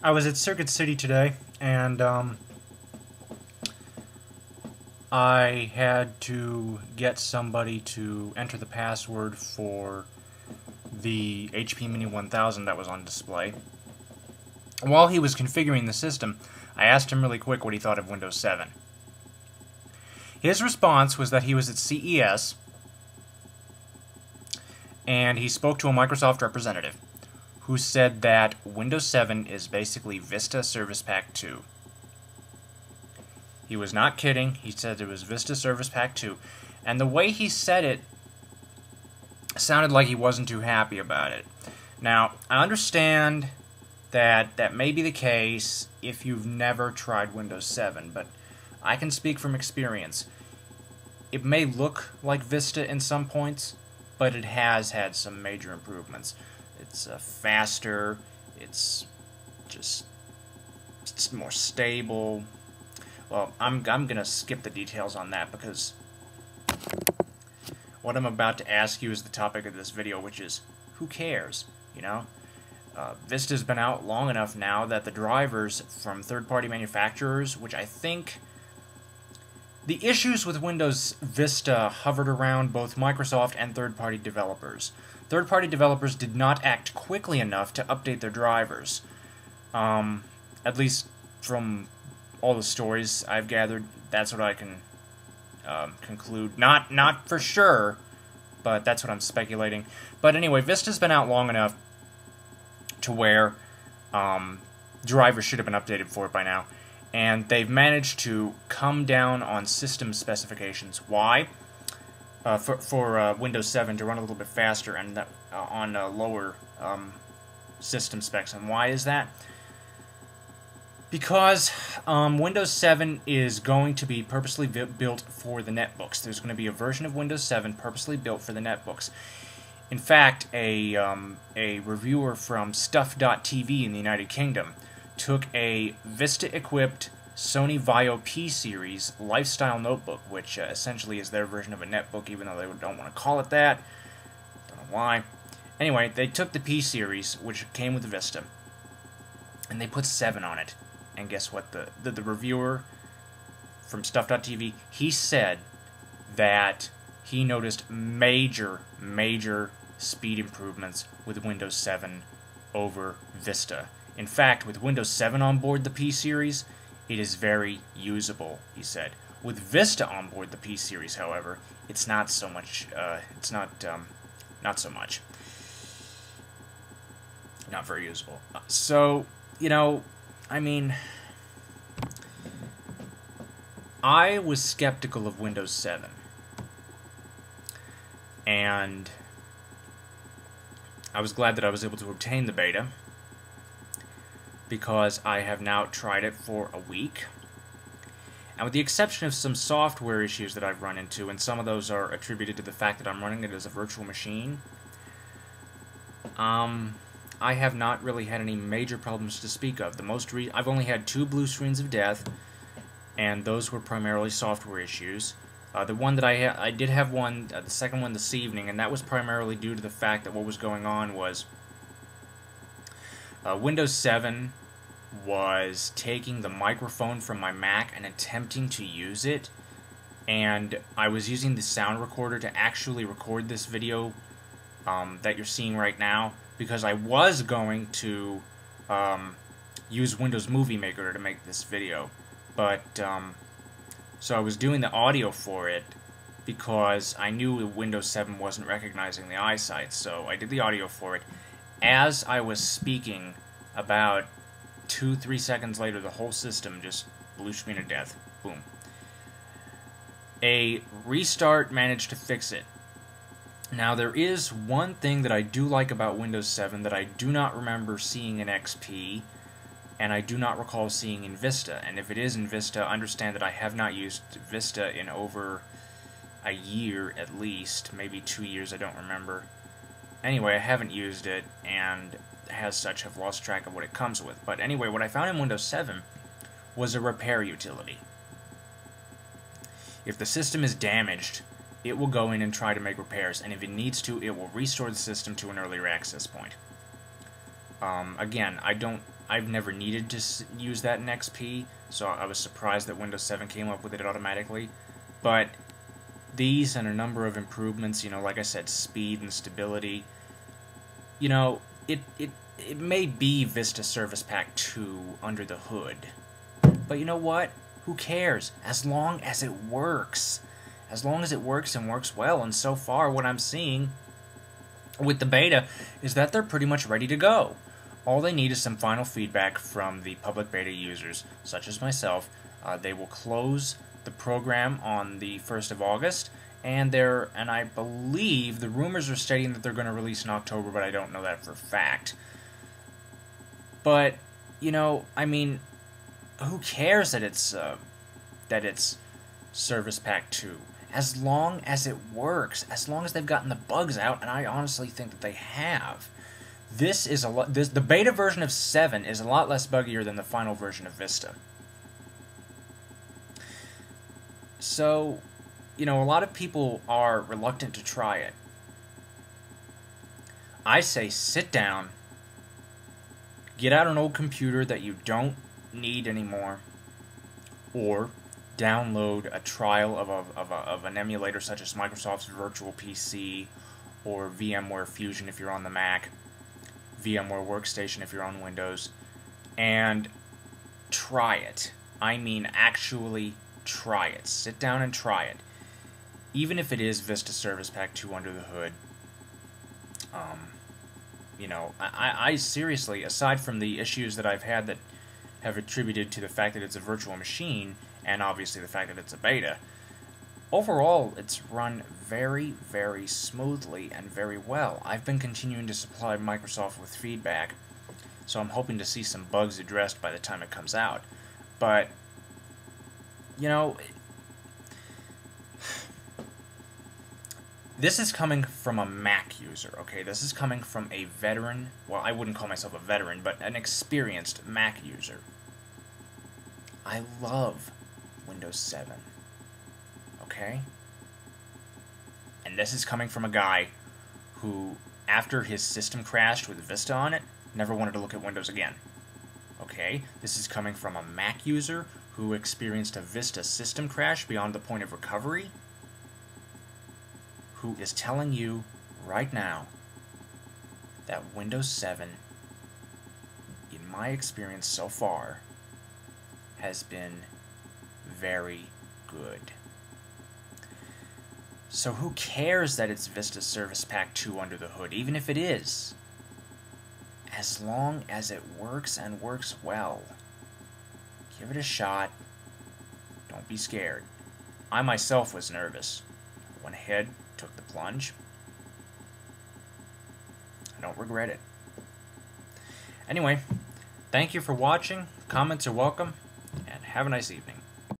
I was at Circuit City today, and I had to get somebody to enter the password for the HP Mini 1000 that was on display. While he was configuring the system, I asked him really quick what he thought of Windows 7. His response was that he was at CES, and he spoke to a Microsoft representative who said that Windows 7 is basically Vista Service Pack 2. He was not kidding. He said it was Vista Service Pack 2. And the way he said it sounded like he wasn't too happy about it. Now, I understand that that may be the case if you've never tried Windows 7, but I can speak from experience. It may look like Vista in some points, but it has had some major improvements. It's faster, it's more stable. Well, I'm gonna skip the details on that because what I'm about to ask you is the topic of this video, which is, who cares, you know? Vista's been out long enough now that the drivers from third-party manufacturers, which I think the issues with Windows Vista hovered around both Microsoft and third-party developers. Third-party developers did not act quickly enough to update their drivers. At least from all the stories I've gathered, that's what I can conclude. Not for sure, but that's what I'm speculating. But anyway, Vista's been out long enough to where drivers should have been updated for it by now. And they've managed to come down on system specifications. Why? For Windows 7 to run a little bit faster and on lower system specs. And why is that? Because Windows 7 is going to be purposely built for the netbooks. There's going to be a version of Windows 7 purposely built for the netbooks. In fact, a reviewer from Stuff.tv in the United Kingdom took a Vista-equipped Sony Vaio P-Series lifestyle notebook, which essentially is their version of a netbook, even though they don't want to call it that. Don't know why. Anyway, they took the P-Series, which came with the Vista, and they put 7 on it. And guess what? The reviewer from Stuff.tv, he said that he noticed major speed improvements with Windows 7 over Vista. In fact, with Windows 7 on board the P-Series, it is very usable, he said. With Vista on board the P-Series, however, it's not so much, not so much. Not very usable. So, you know, I mean, I was skeptical of Windows 7. And I was glad that I was able to obtain the beta, because I have now tried it for a week. And with the exception of some software issues that I've run into, and some of those are attributed to the fact that I'm running it as a virtual machine, I have not really had any major problems to speak of. I've only had 2 blue screens of death, and those were primarily software issues. The one that I did have one, the second one this evening, and that was primarily due to the fact that what was going on was Windows 7 was taking the microphone from my Mac and attempting to use it, and I was using the sound recorder to actually record this video that you're seeing right now, because I was going to use Windows Movie Maker to make this video, but so I was doing the audio for it because I knew Windows 7 wasn't recognizing the eyesight, so I did the audio for it. As I was speaking, about 2-3 seconds later, the whole system just blue screen of death. Boom. A restart managed to fix it. Now, there is one thing that I do like about Windows 7 that I do not remember seeing in XP, and I do not recall seeing in Vista. And if it is in Vista, understand that I have not used Vista in over a year at least, maybe 2 years, I don't remember. Anyway, I haven't used it, and as such have lost track of what it comes with. But anyway, what I found in Windows 7 was a repair utility. If the system is damaged, it will go in and try to make repairs, and if it needs to, it will restore the system to an earlier access point. Again, I don't I've never needed to use that in XP, so I was surprised that Windows 7 came up with it automatically. But these and a number of improvements, you know, like I said, speed and stability, you know, it may be Vista Service Pack 2 under the hood. But you know what? Who cares? As long as it works. As long as it works and works well. And so far, what I'm seeing with the beta is that they're pretty much ready to go. All they need is some final feedback from the public beta users, such as myself. They will close the program on the 1st of August, and I believe the rumors are stating that they're going to release in October, but I don't know that for a fact. But, you know, I mean, who cares that it's Service Pack 2? As long as it works, as long as they've gotten the bugs out, and I honestly think that they have. The beta version of 7 is a lot less buggier than the final version of Vista. So, you know, a lot of people are reluctant to try it. I say sit down, get out an old computer that you don't need anymore, or download a trial of an emulator such as Microsoft's Virtual PC or VMware Fusion if you're on the Mac, VMware Workstation if you're on Windows, and try it. I mean, actually try it. Sit down and try it. Even if it is Vista Service Pack 2 under the hood, you know, I seriously, aside from the issues that I've had that have attributed to the fact that it's a virtual machine, and obviously the fact that it's a beta, overall, it's run very, very smoothly and very well. I've been continuing to supply Microsoft with feedback, so I'm hoping to see some bugs addressed by the time it comes out. But, you know, this is coming from a Mac user, okay? This is coming from a veteran, well, I wouldn't call myself a veteran, but an experienced Mac user. I love Windows 7, okay? And this is coming from a guy who, after his system crashed with Vista on it, never wanted to look at Windows again. Okay? This is coming from a Mac user who experienced a Vista system crash beyond the point of recovery, who is telling you right now that Windows 7, in my experience so far, has been very good. So who cares that it's Vista Service Pack 2 under the hood, even if it is? As long as it works and works well. Give it a shot. Don't be scared. I myself was nervous. I went ahead, took the plunge. I don't regret it. Anyway, thank you for watching. Comments are welcome, and have a nice evening.